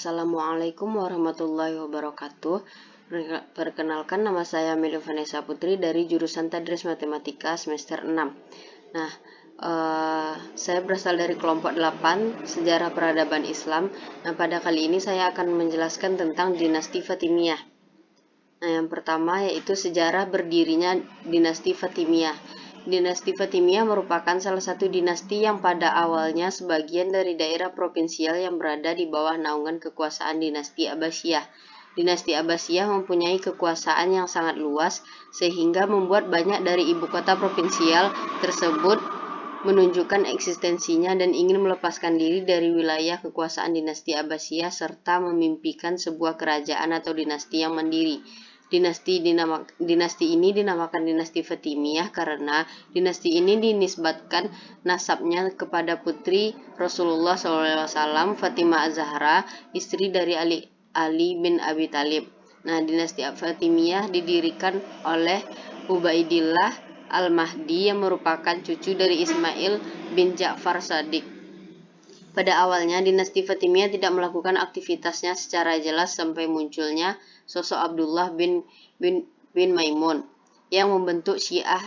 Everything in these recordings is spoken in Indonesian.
Assalamualaikum warahmatullahi wabarakatuh. Perkenalkan, nama saya Amelia Vanessa Putri dari jurusan Tadris Matematika semester 6. Nah, saya berasal dari kelompok 8 Sejarah Peradaban Islam. Nah, pada kali ini saya akan menjelaskan tentang dinasti Fatimiyah. Nah, yang pertama yaitu sejarah berdirinya dinasti Fatimiyah. Dinasti Fatimiyah merupakan salah satu dinasti yang pada awalnya sebagian dari daerah provinsial yang berada di bawah naungan kekuasaan dinasti Abbasiyah. Dinasti Abbasiyah mempunyai kekuasaan yang sangat luas sehingga membuat banyak dari ibu kota provinsial tersebut menunjukkan eksistensinya dan ingin melepaskan diri dari wilayah kekuasaan dinasti Abbasiyah serta memimpikan sebuah kerajaan atau dinasti yang mandiri. Dinasti ini dinamakan dinasti Fatimiyah karena dinasti ini dinisbatkan nasabnya kepada putri Rasulullah SAW, Fatimah Az-Zahra, istri dari Ali bin Abi Thalib. Nah, dinasti Fatimiyah didirikan oleh Ubaidillah Al-Mahdi yang merupakan cucu dari Ismail bin Ja'far Shadiq. Pada awalnya, dinasti Fatimiyah tidak melakukan aktivitasnya secara jelas sampai munculnya sosok Abdullah bin Maimun yang membentuk Syiah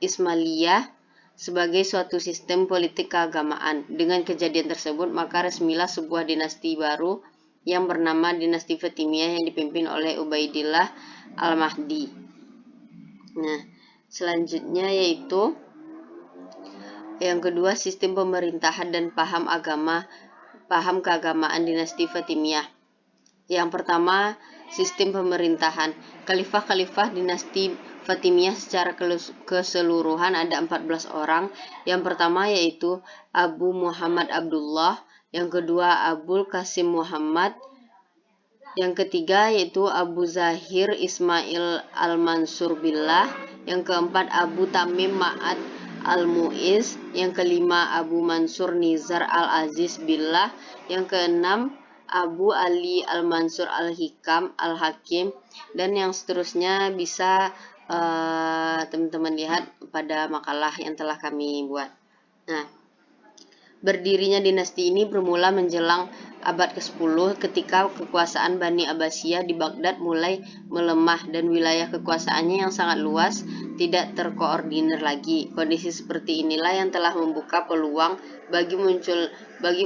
Ismailiyah sebagai suatu sistem politik keagamaan. Dengan kejadian tersebut, maka resmilah sebuah dinasti baru yang bernama dinasti Fatimiyah yang dipimpin oleh Ubaidillah Al-Mahdi. Nah, selanjutnya yaitu yang kedua, sistem pemerintahan dan paham keagamaan dinasti Fatimiyah. Yang pertama, sistem pemerintahan. Khalifah-khalifah dinasti Fatimiyah secara keseluruhan ada 14 orang. Yang pertama yaitu Abu Muhammad Abdullah, yang kedua Abul Qasim Muhammad, yang ketiga yaitu Abu Zahir Ismail Al-Mansur Billah, yang keempat Abu Tamim Ma'ad Al-Mu'iz, yang kelima Abu Mansur Nizar Al-Aziz Billah, yang keenam Abu Ali Al-Mansur Al-Hikam Al-Hakim, dan yang seterusnya bisa teman-teman lihat pada makalah yang telah kami buat. Nah, berdirinya dinasti ini bermula menjelang abad ke-10 ketika kekuasaan Bani Abbasiyah di Baghdad mulai melemah dan wilayah kekuasaannya yang sangat luas tidak terkoordinir lagi. Kondisi seperti inilah yang telah membuka peluang bagi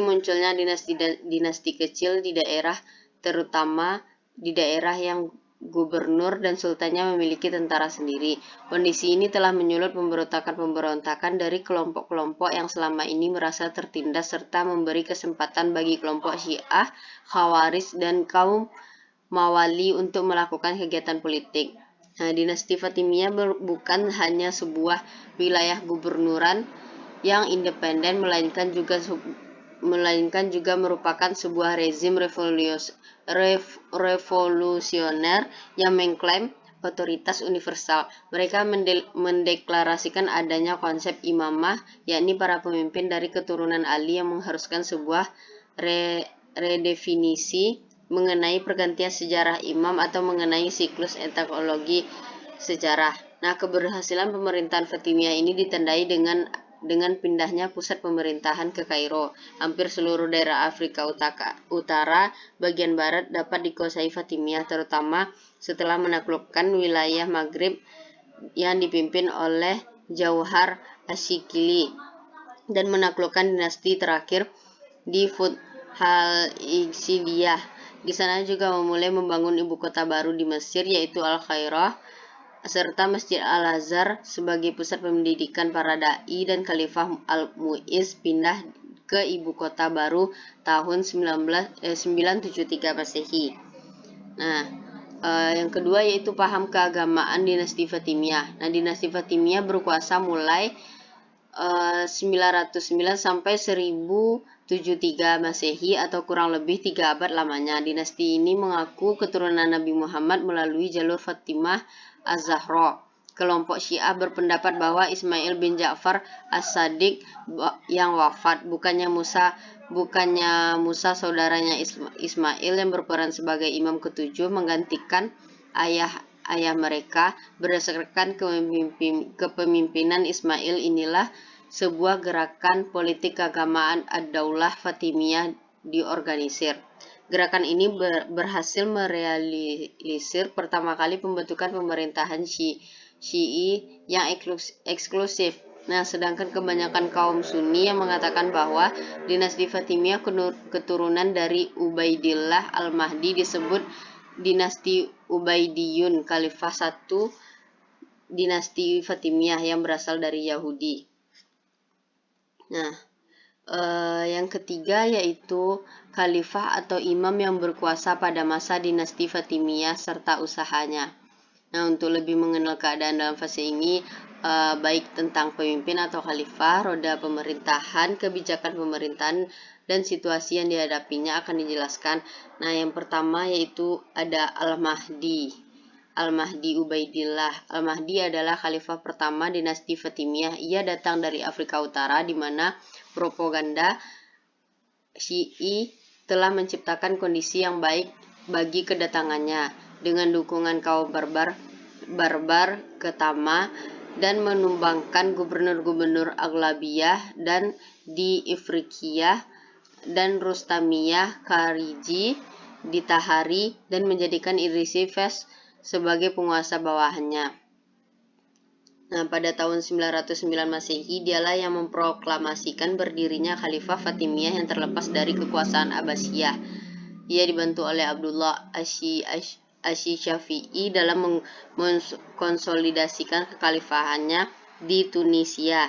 munculnya dinasti kecil di daerah, terutama di daerah yang gubernur dan sultannya memiliki tentara sendiri. Kondisi ini telah menyulut pemberontakan dari kelompok-kelompok yang selama ini merasa tertindas serta memberi kesempatan bagi kelompok Syiah, Khawarij, dan kaum Mawali untuk melakukan kegiatan politik. Nah, dinasti Fatimiyah bukan hanya sebuah wilayah gubernuran yang independen, melainkan juga merupakan sebuah rezim revolusioner yang mengklaim otoritas universal. Mereka mendeklarasikan adanya konsep imamah, yakni para pemimpin dari keturunan Ali, yang mengharuskan sebuah redefinisi mengenai pergantian sejarah imam atau mengenai siklus etikologi sejarah. Nah, keberhasilan pemerintahan Fatimiyah ini ditandai dengan pindahnya pusat pemerintahan ke Kairo. Hampir seluruh daerah Afrika Utara bagian barat dapat dikuasai Fatimiyah, terutama setelah menaklukkan wilayah Maghrib yang dipimpin oleh Jauhar Asyikili dan menaklukkan dinasti terakhir di Hal-Iqsidiyah. Di sana juga memulai membangun ibu kota baru di Mesir, yaitu Al-Qairah, serta Masjid Al-Azhar sebagai pusat pendidikan para dai, dan Khalifah Al-Mu'iz pindah ke ibu kota baru tahun 973 Masehi. Nah, yang kedua yaitu paham keagamaan dinasti Fatimiyah. Nah, dinasti Fatimiyah berkuasa mulai 909 sampai 1073 Masehi atau kurang lebih 3 abad lamanya. Dinasti ini mengaku keturunan Nabi Muhammad melalui jalur Fatimah Az-Zahra. Kelompok Syiah berpendapat bahwa Ismail bin Ja'far As-Shadiq yang wafat, bukannya Musa saudaranya Ismail yang berperan sebagai imam ketujuh menggantikan ayah mereka. Berdasarkan kepemimpinan Ismail inilah sebuah gerakan politik keagamaan Ad-Daulah Fatimiyah diorganisir. Gerakan ini berhasil merealisir pertama kali pembentukan pemerintahan Syi'i yang eksklusif. Nah, sedangkan kebanyakan kaum Sunni yang mengatakan bahwa dinasti Fatimiyah keturunan dari Ubaidillah Al-Mahdi disebut dinasti Ubaidiyun, Khalifah satu dinasti Fatimiyah yang berasal dari Yahudi. Nah, yang ketiga yaitu khalifah atau imam yang berkuasa pada masa dinasti Fatimiyah serta usahanya. Nah, untuk lebih mengenal keadaan dalam fase ini, baik tentang pemimpin atau khalifah, roda pemerintahan, kebijakan pemerintahan, dan situasi yang dihadapinya akan dijelaskan. Nah, yang pertama yaitu ada Al-Mahdi. Al-Mahdi Ubaidillah. Al-Mahdi adalah khalifah pertama dinasti Fatimiyah. Ia datang dari Afrika Utara, di mana propaganda Syi'i telah menciptakan kondisi yang baik bagi kedatangannya dengan dukungan kaum barbar Ketama dan menumbangkan gubernur-gubernur Aglabiyah dan di Ifriqiyah dan Rustamiyah Khariji di Tahari dan menjadikan Idrisi Fes sebagai penguasa bawahannya. Nah, pada tahun 909 Masehi, dialah yang memproklamasikan berdirinya Khalifah Fatimiyah yang terlepas dari kekuasaan Abbasiyah. Ia dibantu oleh Abdullah Asy-Syafi'i dalam mengkonsolidasikan kekhalifahannya di Tunisia.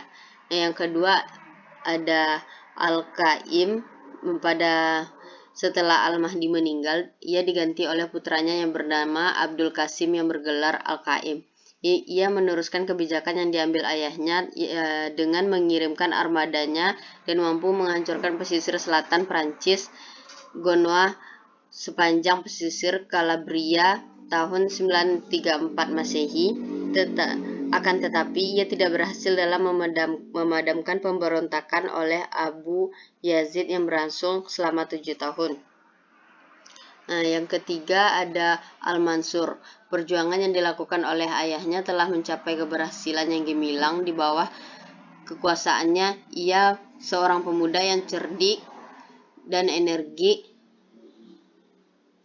Nah, yang kedua ada Al-Qaim. Setelah Al-Mahdi meninggal, ia diganti oleh putranya yang bernama Abdul Qasim yang bergelar Al-Qaim. Ia meneruskan kebijakan yang diambil ayahnya dengan mengirimkan armadanya dan mampu menghancurkan pesisir selatan Prancis, Genoa, sepanjang pesisir Calabria tahun 934 Masehi. Akan tetapi ia tidak berhasil dalam memadamkan pemberontakan oleh Abu Yazid yang berlangsung selama 7 tahun. Nah, yang ketiga ada Al-Mansur. Perjuangan yang dilakukan oleh ayahnya telah mencapai keberhasilan yang gemilang. Di bawah kekuasaannya, ia seorang pemuda yang cerdik dan energik,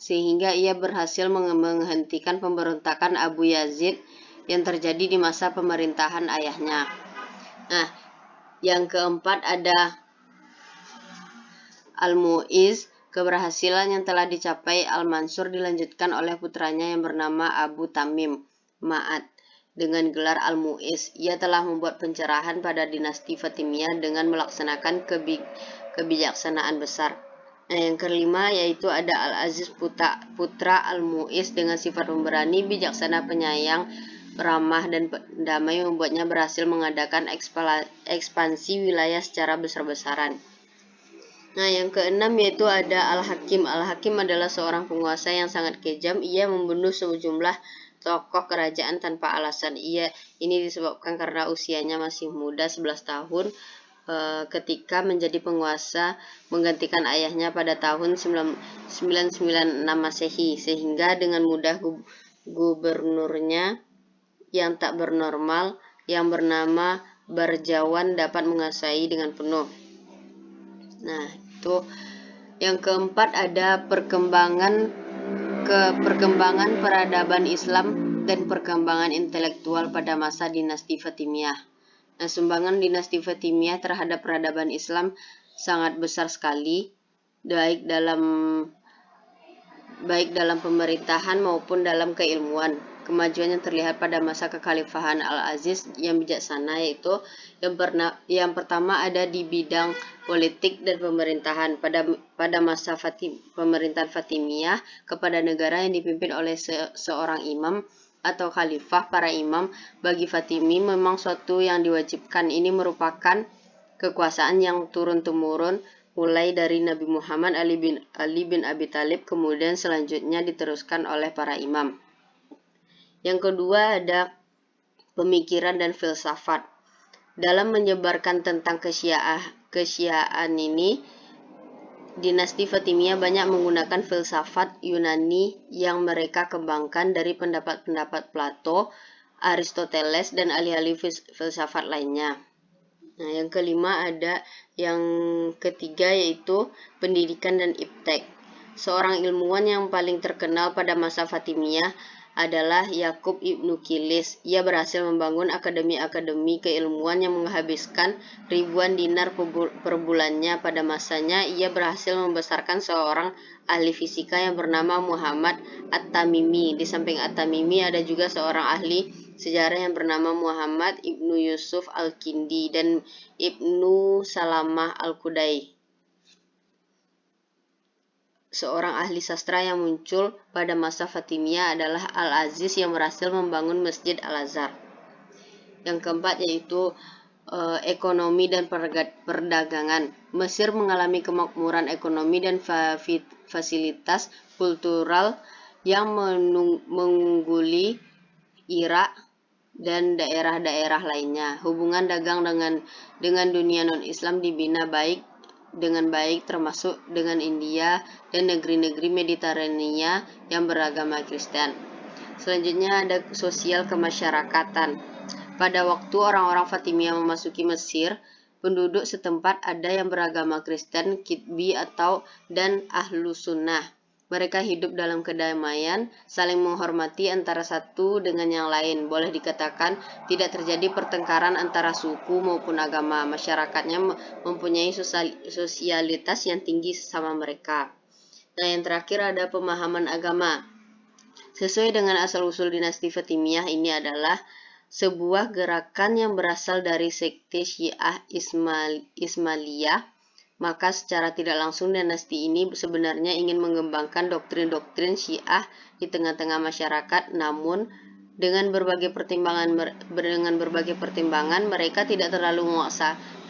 sehingga ia berhasil menghentikan pemberontakan Abu Yazid yang terjadi di masa pemerintahan ayahnya. Nah, yang keempat ada Al-Mu'izz. Keberhasilan yang telah dicapai Al-Mansur dilanjutkan oleh putranya yang bernama Abu Tamim Ma'ad dengan gelar Al-Mu'izz. Ia telah membuat pencerahan pada dinasti Fatimiyah dengan melaksanakan kebijaksanaan besar. Nah, yang kelima yaitu ada Al-Aziz putra Al-Mu'izz dengan sifat pemberani, bijaksana, penyayang, ramah, dan damai membuatnya berhasil mengadakan ekspansi wilayah secara besar-besaran. Nah, yang keenam yaitu ada Al-Hakim. Al-Hakim adalah seorang penguasa yang sangat kejam. Ia membunuh sejumlah tokoh kerajaan tanpa alasan. Ini disebabkan karena usianya masih muda, 11 tahun, ketika menjadi penguasa menggantikan ayahnya pada tahun 996 Masehi, sehingga dengan mudah gubernurnya yang tak bernormal yang bernama Barjawan dapat menguasai dengan penuh. Nah, itu yang keempat ada perkembangan peradaban Islam dan perkembangan intelektual pada masa dinasti Fatimiyah. Nah, sumbangan dinasti Fatimiyah terhadap peradaban Islam sangat besar sekali, baik dalam pemerintahan maupun dalam keilmuan. Kemajuan yang terlihat pada masa kekhalifahan Al-Aziz yang bijaksana yaitu yang pertama ada di bidang politik dan pemerintahan. Pada masa pemerintahan Fatimiyah, kepada negara yang dipimpin oleh seorang imam atau khalifah. Para imam bagi Fatimi memang suatu yang diwajibkan. Ini merupakan kekuasaan yang turun-temurun mulai dari Nabi Muhammad, Ali bin Abi Thalib, kemudian selanjutnya diteruskan oleh para imam. Yang kedua ada pemikiran dan filsafat. Dalam menyebarkan tentang kesyai'an ini, dinasti Fatimiyah banyak menggunakan filsafat Yunani yang mereka kembangkan dari pendapat-pendapat Plato, Aristoteles, dan ahli-ahli filsafat lainnya. Nah, yang ketiga yaitu pendidikan dan iptek. Seorang ilmuwan yang paling terkenal pada masa Fatimiyah adalah Yakub Ibnu Kilis. Ia berhasil membangun akademi-akademi keilmuan yang menghabiskan ribuan dinar per bulannya. Pada masanya, ia berhasil membesarkan seorang ahli fisika yang bernama Muhammad At-Tamimi. Di samping At-Tamimi ada juga seorang ahli sejarah yang bernama Muhammad Ibnu Yusuf Al-Kindi dan Ibnu Salamah Al-Qudai. Seorang ahli sastra yang muncul pada masa Fatimiyah adalah Al-Aziz yang berhasil membangun Masjid Al-Azhar. Yang keempat yaitu ekonomi dan perdagangan. Mesir mengalami kemakmuran ekonomi dan fasilitas kultural yang mengungguli Irak dan daerah-daerah lainnya. Hubungan dagang dengan dunia non-Islam dibina dengan baik termasuk dengan India dan negeri-negeri Mediterania yang beragama Kristen. Selanjutnya ada sosial kemasyarakatan. Pada waktu orang-orang Fatimiyah memasuki Mesir, penduduk setempat ada yang beragama Kristen, Kitbi dan Ahlu Sunnah. Mereka hidup dalam kedamaian, saling menghormati antara satu dengan yang lain. Boleh dikatakan tidak terjadi pertengkaran antara suku maupun agama. Masyarakatnya mempunyai sosialitas yang tinggi sesama mereka. Nah, yang terakhir ada pemahaman agama. Sesuai dengan asal-usul dinasti Fatimiyah, ini adalah sebuah gerakan yang berasal dari sekte Syiah Ismailiyah. Maka secara tidak langsung dinasti ini sebenarnya ingin mengembangkan doktrin-doktrin Syiah di tengah-tengah masyarakat, namun dengan berbagai pertimbangan mereka tidak terlalu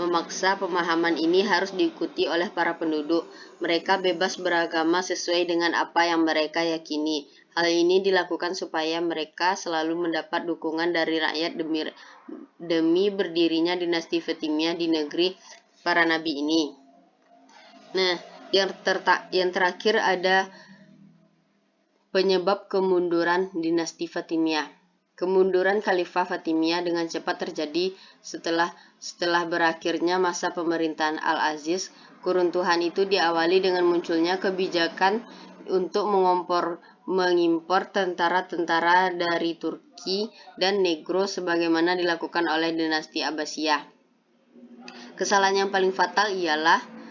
memaksa pemahaman ini harus diikuti oleh para penduduk. Mereka bebas beragama sesuai dengan apa yang mereka yakini. Hal ini dilakukan supaya mereka selalu mendapat dukungan dari rakyat demi berdirinya dinasti Fatimiyah di negeri para nabi ini. Nah, yang terakhir ada penyebab kemunduran dinasti Fatimiyah. Kemunduran Khalifah Fatimiyah dengan cepat terjadi setelah berakhirnya masa pemerintahan Al-Aziz. Keruntuhan itu diawali dengan munculnya kebijakan untuk mengimpor tentara-tentara dari Turki dan Negro sebagaimana dilakukan oleh dinasti Abbasiyah. Kesalahan yang paling fatal ialah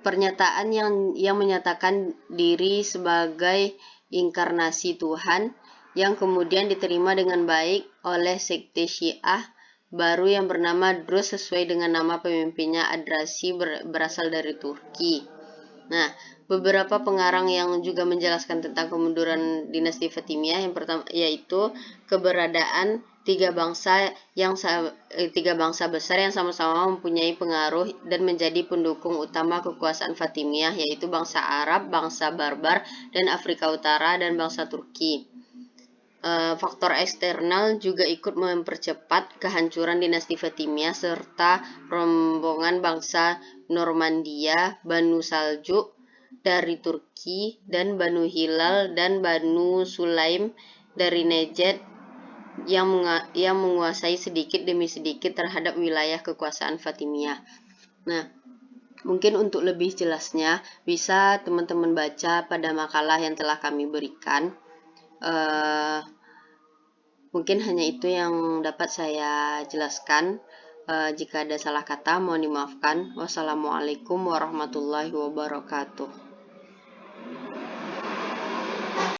pernyataan yang menyatakan diri sebagai inkarnasi Tuhan yang kemudian diterima dengan baik oleh sekte Syiah baru yang bernama Druz sesuai dengan nama pemimpinnya Adrasi berasal dari Turki. Nah, beberapa pengarang yang juga menjelaskan tentang kemunduran dinasti Fatimiyah yang pertama yaitu keberadaan tiga bangsa besar yang sama-sama mempunyai pengaruh dan menjadi pendukung utama kekuasaan Fatimiyah, yaitu bangsa Arab, bangsa Barbar, dan Afrika Utara, dan bangsa Turki. Faktor eksternal juga ikut mempercepat kehancuran dinasti Fatimiyah serta rombongan bangsa Normandia, Banu Saljuk dari Turki, dan Banu Hilal dan Banu Sulaim dari Najd yang menguasai sedikit demi sedikit terhadap wilayah kekuasaan Fatimiyah. Nah, mungkin untuk lebih jelasnya bisa teman-teman baca pada makalah yang telah kami berikan. Mungkin hanya itu yang dapat saya jelaskan. Jika ada salah kata mohon dimaafkan. Wassalamualaikum warahmatullahi wabarakatuh.